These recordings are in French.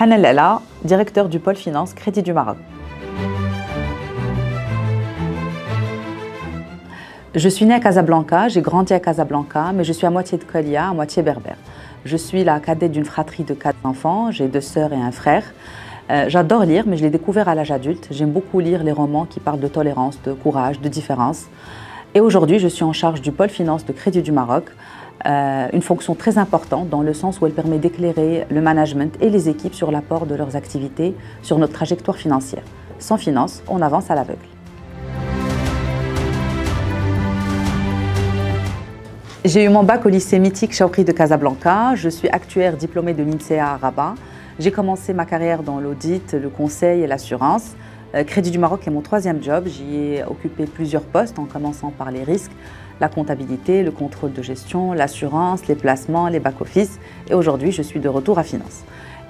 Hanel Ella, directeur du pôle finance Crédit du Maroc. Je suis née à Casablanca, j'ai grandi à Casablanca, mais je suis à moitié de Kolia, à moitié berbère. Je suis la cadette d'une fratrie de 4 enfants, j'ai 2 sœurs et un frère. J'adore lire, mais je l'ai découvert à l'âge adulte. J'aime beaucoup lire les romans qui parlent de tolérance, de courage, de différence. Et aujourd'hui, je suis en charge du pôle finance de Crédit du Maroc, une fonction très importante dans le sens où elle permet d'éclairer le management et les équipes sur l'apport de leurs activités sur notre trajectoire financière. Sans finance, on avance à l'aveugle. J'ai eu mon bac au lycée mythique Chaoukri de Casablanca. Je suis actuaire diplômée de l'INSEA à Rabat. J'ai commencé ma carrière dans l'audit, le conseil et l'assurance. Crédit du Maroc est mon 3e job. J'y ai occupé plusieurs postes en commençant par les risques, la comptabilité, le contrôle de gestion, l'assurance, les placements, les back-office. Et aujourd'hui, je suis de retour à finance.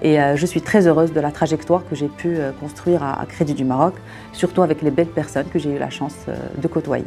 Et je suis très heureuse de la trajectoire que j'ai pu construire à Crédit du Maroc, surtout avec les belles personnes que j'ai eu la chance de côtoyer.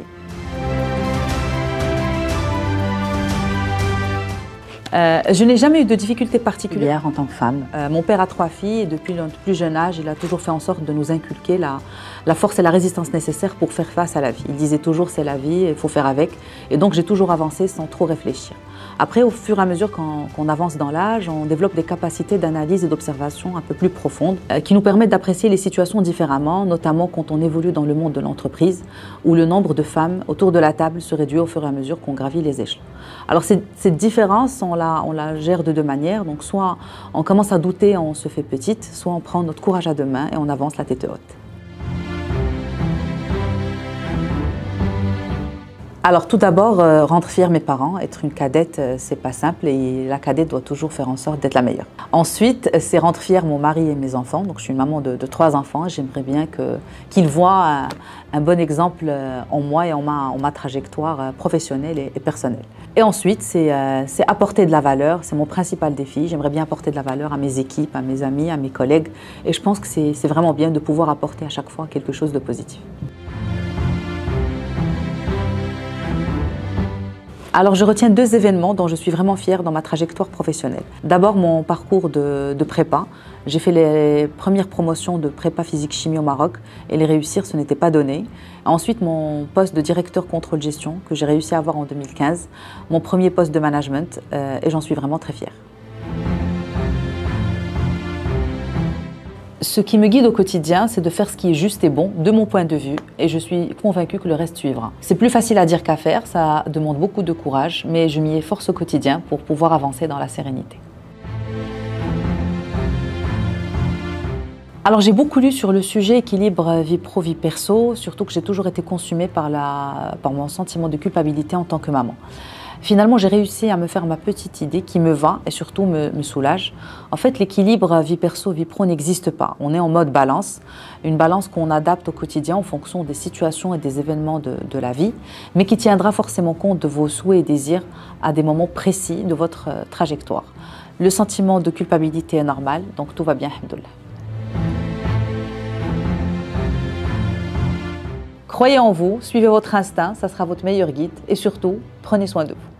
Je n'ai jamais eu de difficultés particulières en tant que femme. Mon père a 3 filles et depuis notre plus jeune âge, il a toujours fait en sorte de nous inculquer la force et la résistance nécessaires pour faire face à la vie. Il disait toujours c'est la vie, il faut faire avec. Et donc j'ai toujours avancé sans trop réfléchir. Après, au fur et à mesure qu'on avance dans l'âge, on développe des capacités d'analyse et d'observation un peu plus profondes qui nous permettent d'apprécier les situations différemment, notamment quand on évolue dans le monde de l'entreprise où le nombre de femmes autour de la table se réduit au fur et à mesure qu'on gravit les échelons. Alors cette différence, on la gère de 2 manières. Donc soit on commence à douter, on se fait petite, soit on prend notre courage à 2 mains et on avance la tête haute. Alors tout d'abord, rendre fiers mes parents. Être une cadette, c'est pas simple et la cadette doit toujours faire en sorte d'être la meilleure. Ensuite, c'est rendre fiers mon mari et mes enfants. Donc je suis une maman de 3 enfants. J'aimerais bien qu'ils voient un bon exemple en moi et en ma trajectoire professionnelle et personnelle. Et ensuite, c'est apporter de la valeur. C'est mon principal défi. J'aimerais bien apporter de la valeur à mes équipes, à mes amis, à mes collègues. Et je pense que c'est vraiment bien de pouvoir apporter à chaque fois quelque chose de positif. Alors je retiens 2 événements dont je suis vraiment fière dans ma trajectoire professionnelle. D'abord mon parcours de prépa. J'ai fait les premières promotions de prépa physique chimie au Maroc et les réussir ce n'était pas donné. Ensuite mon poste de directeur contrôle gestion que j'ai réussi à avoir en 2015. Mon premier poste de management et j'en suis vraiment très fière. Ce qui me guide au quotidien, c'est de faire ce qui est juste et bon, de mon point de vue, et je suis convaincue que le reste suivra. C'est plus facile à dire qu'à faire, ça demande beaucoup de courage, mais je m'y efforce au quotidien pour pouvoir avancer dans la sérénité. Alors j'ai beaucoup lu sur le sujet équilibre vie pro, vie perso, surtout que j'ai toujours été consumée par mon sentiment de culpabilité en tant que maman. Finalement, j'ai réussi à me faire ma petite idée qui me va et surtout me soulage. En fait, l'équilibre vie perso, vie pro n'existe pas. On est en mode balance, une balance qu'on adapte au quotidien en fonction des situations et des événements de la vie, mais qui tiendra forcément compte de vos souhaits et désirs à des moments précis de votre trajectoire. Le sentiment de culpabilité est normal, donc tout va bien, alhamdoulilah. Croyez en vous, suivez votre instinct, ça sera votre meilleur guide et surtout, prenez soin de vous.